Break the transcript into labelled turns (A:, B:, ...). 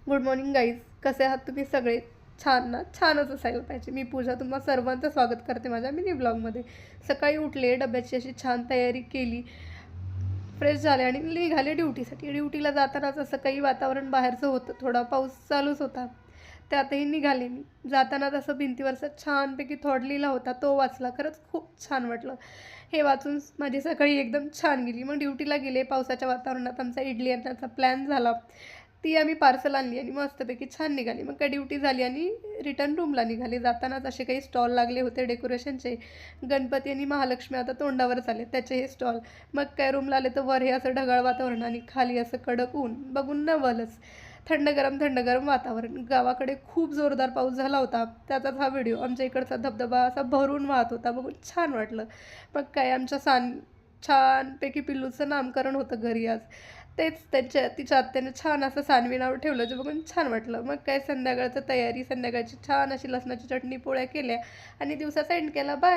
A: Good morning guys. कसे आहात तुम्ही सगळे? छान ना? छानच असायला पाहिजे. मी पूजा तुम्हा सर्वांचं स्वागत करते माझ्या मिनी ब्लॉगमध्ये. सकाळी उठले, डब्याची अशी छान तयारी केली, फ्रेश झाले आणि निघाले ड्युटीसाठी. ड्युटीला जातानाच असं काही वातावरण बाहेरचं होतं, थोडा पाऊस चालूच होता. त्यातही निघाले मी. जातानाच असं भिंतीवरचा छानपैकी थॉट लिहिला होता, तो वाचला. खरंच खूप छान वाटलं. हे वाचून माझी सकाळी एकदम छान गेली. मग ड्युटीला गेले. पावसाच्या वातावरणात आमचा इडली आणण्याचा प्लॅन झाला. ती आम्ही पार्सल आणली आणि मस्तपैकी छान निघाली. मग काय ड्युटी झाली आणि रिटर्न रूमला निघाली. जातानाच असे काही स्टॉल लागले होते डेकोरेशनचे. गणपती आणि महालक्ष्मी आता तोंडावरच आले, त्याचे हे स्टॉल. मग काय रूमला आले तर वर हे असं ढगाळ वातावरण आणि खाली असं कडक ऊन. बघून नवलच. थंड गरम वातावरण. गावाकडे खूप जोरदार पाऊस झाला होता, त्याचाच हा व्हिडिओ. आमच्या इकडचा धबधबा असा भरून वाहत होता, बघून छान वाटलं. मग काय आमच्या छानपैकी पिल्लूचं नामकरण होतं घरी आज. तेच तिच्या आत्याने छान असं सानवी नाव ठेवलं, जे बघून छान वाटलं. मग काय संध्याकाळची तयारी. संध्याकाळची छान अशी लसणाची चटणी पोळ्या केल्या आणि दिवसाचा एंड केला. बाय.